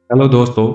Hello दोस्तों।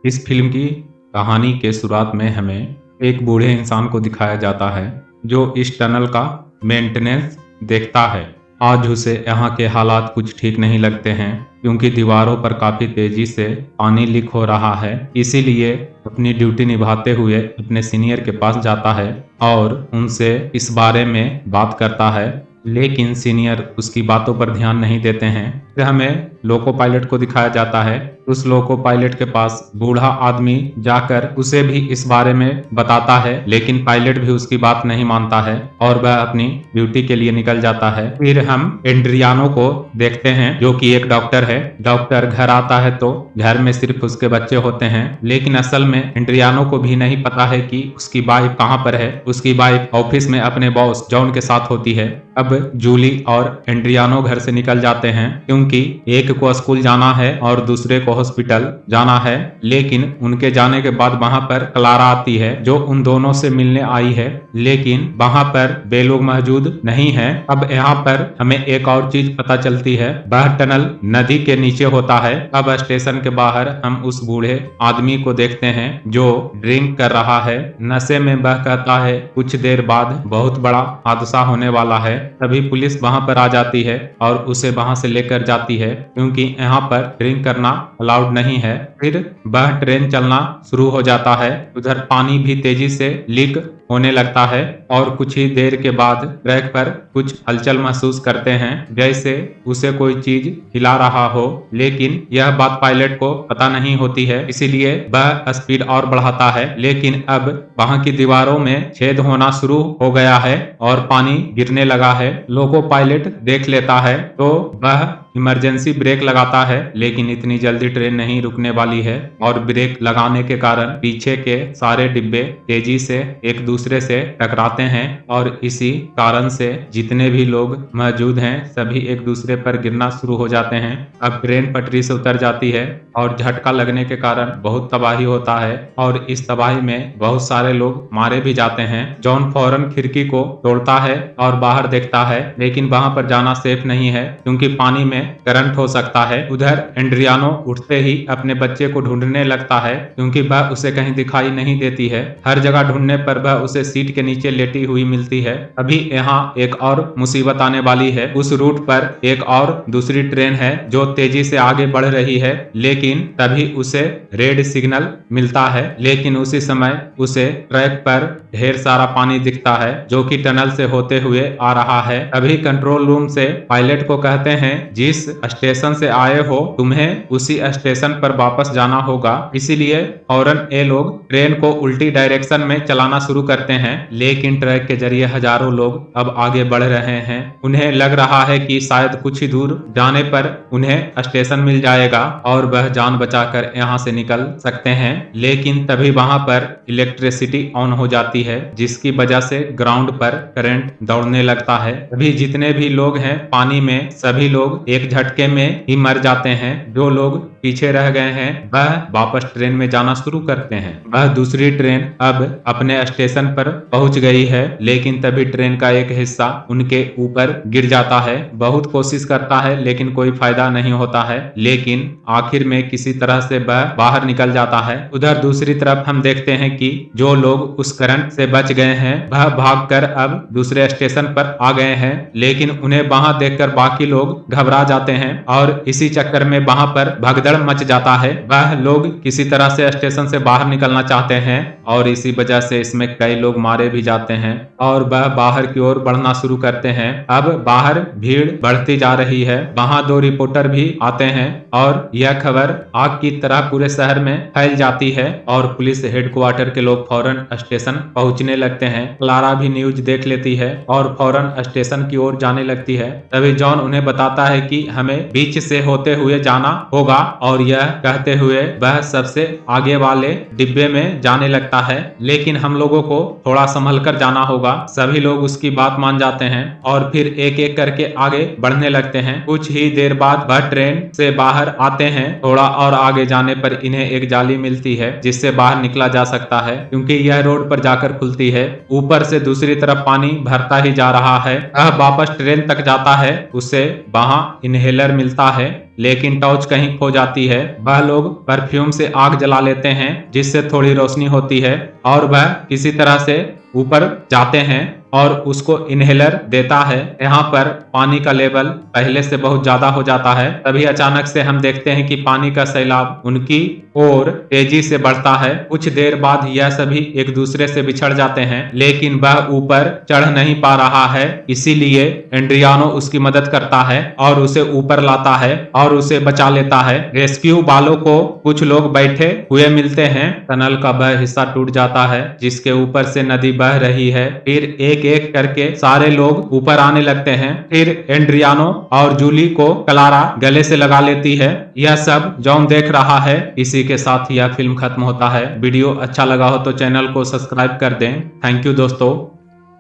इस film की कहानी के शुरुआत में हमें एक बूढ़े इंसान को दिखाया जाता है जो इस टनल का मेंटेनेंस देखता है। आज उसे यहाँ के हालात कुछ ठीक नहीं लगते हैं क्योंकि दीवारों पर काफी तेजी से पानी लीक हो रहा है। इसीलिए अपनी ड्यूटी निभाते हुए अपने सीनियर के पास जाता है और उनसे इस बारे में बात करता है, लेकिन सीनियर उसकी बातों पर ध्यान नहीं देते हैं। फिर हमें लोको पायलट को दिखाया जाता है। उस लोको पायलट के पास बूढ़ा आदमी जाकर उसे भी इस बारे में बताता है, लेकिन पायलट भी उसकी बात नहीं मानता है और वह अपनी ड्यूटी के लिए निकल जाता है। फिर हम एंड्रियानो को देखते हैं जो कि एक डॉक्टर है। डॉक्टर घर आता है तो घर में सिर्फ उसके बच्चे होते हैं, लेकिन असल में एंड्रियानो को भी नहीं पता है कि उसकी वाइफ कहाँ पर है। उसकी वाइफ ऑफिस में अपने बॉस जॉन के साथ होती है। अब जूली और एंड्रियानो घर से निकल जाते हैं क्योंकि एक को स्कूल जाना है और दूसरे को हॉस्पिटल जाना है, लेकिन उनके जाने के बाद वहां पर क्लारा आती है जो उन दोनों से मिलने आई है, लेकिन वहां पर वे लोग मौजूद नहीं है। अब यहाँ पर हमें एक और चीज पता चलती है, वह टनल नदी के नीचे होता है। अब स्टेशन के बाहर हम उस बूढ़े आदमी को देखते हैं जो ड्रिंक कर रहा है। नशे में वह कहता है कुछ देर बाद बहुत बड़ा हादसा होने वाला है। तभी पुलिस वहां पर आ जाती है और उसे वहां से लेकर जाती है क्योंकि यहाँ पर ड्रिंक करना अलाउड नहीं है। फिर वह ट्रेन चलना शुरू हो जाता है। उधर पानी भी तेजी से लीक होने लगता है और कुछ ही देर के बाद ट्रैक पर कुछ हलचल महसूस करते हैं, जैसे उसे कोई चीज हिला रहा हो, लेकिन यह बात पायलट को पता नहीं होती है। इसीलिए वह स्पीड और बढ़ाता है, लेकिन अब वहां की दीवारों में छेद होना शुरू हो गया है और पानी गिरने लगा है। लोको पायलट देख लेता है तो वह इमरजेंसी ब्रेक लगाता है, लेकिन इतनी जल्दी ट्रेन नहीं रुकने वाली है और ब्रेक लगाने के कारण पीछे के सारे डिब्बे तेजी से एक दूसरे से टकराते हैं और इसी कारण से जितने भी लोग मौजूद हैं सभी एक दूसरे पर गिरना शुरू हो जाते हैं। अब ट्रेन पटरी से उतर जाती है और झटका लगने के कारण बहुत तबाही होता है और इस तबाही में बहुत सारे लोग मारे भी जाते हैं। जॉन फौरन खिड़की को तोड़ता है और बाहर देखता है, लेकिन वहां पर जाना सेफ नहीं है क्योंकि पानी में करंट हो सकता है। उधर एंड्रियानो उठते ही अपने बच्चे को ढूंढने लगता है क्योंकि वह उसे कहीं दिखाई नहीं देती है। हर जगह ढूंढने पर वह उसे सीट के नीचे लेटी हुई मिलती है। अभी यहाँ एक और मुसीबत आने वाली है। उस रूट पर एक और दूसरी ट्रेन है जो तेजी से आगे बढ़ रही है, लेकिन तभी उसे रेड सिग्नल मिलता है। लेकिन उसी समय उसे ट्रैक पर ढेर सारा पानी दिखता है जो कि टनल से होते हुए आ रहा है। अभी कंट्रोल रूम से पायलट को कहते हैं जिस स्टेशन से आए हो तुम्हें उसी स्टेशन पर वापस जाना होगा। इसीलिए फौरन ये लोग ट्रेन को उल्टी डायरेक्शन में चलाना शुरू करते हैं, लेकिन ट्रैक के जरिए हजारों लोग अब आगे बढ़ रहे हैं। उन्हें लग रहा है कि शायद कुछ ही दूर जाने पर उन्हें स्टेशन मिल जाएगा और वह जान बचाकर यहाँ से निकल सकते हैं, लेकिन तभी वहां पर इलेक्ट्रिसिटी ऑन हो जाती है जिसकी वजह से ग्राउंड पर करंट दौड़ने लगता है। अभी जितने भी लोग हैं पानी में सभी लोग एक झटके में ही मर जाते हैं। जो लोग पीछे रह गए हैं वह वापस ट्रेन में जाना शुरू करते हैं। वह दूसरी ट्रेन अब अपने स्टेशन पर पहुंच गई है, लेकिन तभी ट्रेन का एक हिस्सा उनके ऊपर गिर जाता है। बहुत कोशिश करता है लेकिन कोई फायदा नहीं होता है, लेकिन आखिर में किसी तरह से वह बाहर निकल जाता है। उधर दूसरी तरफ हम देखते हैं कि जो लोग उस करंट से बच गए हैं वह भागकर अब दूसरे स्टेशन पर आ गए हैं, लेकिन उन्हें वहां देखकर बाकी लोग घबरा जाते हैं और इसी चक्कर में वहां पर भगदड़ मच जाता है। वह लोग किसी तरह से स्टेशन से बाहर निकलना चाहते हैं और इसी वजह से इसमें कई लोग मारे भी जाते हैं और वह बाहर की ओर बढ़ना शुरू करते हैं। अब बाहर भीड़ बढ़ती जा रही है। वहां दो रिपोर्टर भी आते हैं और यह खबर आग की तरह पूरे शहर में फैल जाती है और पुलिस हेडक्वार्टर के लोग फौरन स्टेशन पहुंचने लगते हैं। क्लारा भी न्यूज देख लेती है और फौरन स्टेशन की ओर जाने लगती है। तभी जॉन उन्हें बताता है कि हमें बीच से होते हुए जाना होगा और यह कहते हुए वह सबसे आगे वाले डिब्बे में जाने लगता है, लेकिन हम लोगों को थोड़ा संभल कर जाना होगा। सभी लोग उसकी बात मान जाते हैं और फिर एक एक करके आगे बढ़ने लगते हैं। कुछ ही देर बाद वह ट्रेन से बाहर आते हैं। थोड़ा और आगे जाने पर इन्हें एक जाली मिलती है जिससे बाहर निकला जा सकता है क्योंकि यह रोड पर जाकर खुलती है। ऊपर से दूसरी तरफ पानी भरता ही जा रहा है। वह वापस ट्रेन तक जाता है, उसे वहां इनहेलर मिलता है, लेकिन टॉर्च कहीं खो जाती है। वह लोग परफ्यूम से आग जला लेते हैं जिससे थोड़ी रोशनी होती है और वह किसी तरह से ऊपर जाते हैं और उसको इनहेलर देता है। यहाँ पर पानी का लेवल पहले से बहुत ज्यादा हो जाता है। तभी अचानक से हम देखते हैं कि पानी का सैलाब उनकी ओर तेजी से बढ़ता है। कुछ देर बाद यह सभी एक दूसरे से बिछड़ जाते हैं, लेकिन वह ऊपर चढ़ नहीं पा रहा है। इसीलिए एंड्रियानो उसकी मदद करता है और उसे ऊपर लाता है और उसे बचा लेता है। रेस्क्यू वालों को कुछ लोग बैठे हुए मिलते हैं। टनल का वह हिस्सा टूट जाता है जिसके ऊपर से नदी बह रही है। फिर एक एक करके सारे लोग ऊपर आने लगते हैं। फिर एंड्रियानो और जूली को क्लारा गले से लगा लेती है। यह सब जॉन देख रहा है। इसी के साथ यह फिल्म खत्म होता है। वीडियो अच्छा लगा हो तो चैनल को सब्सक्राइब कर दें। थैंक यू दोस्तों।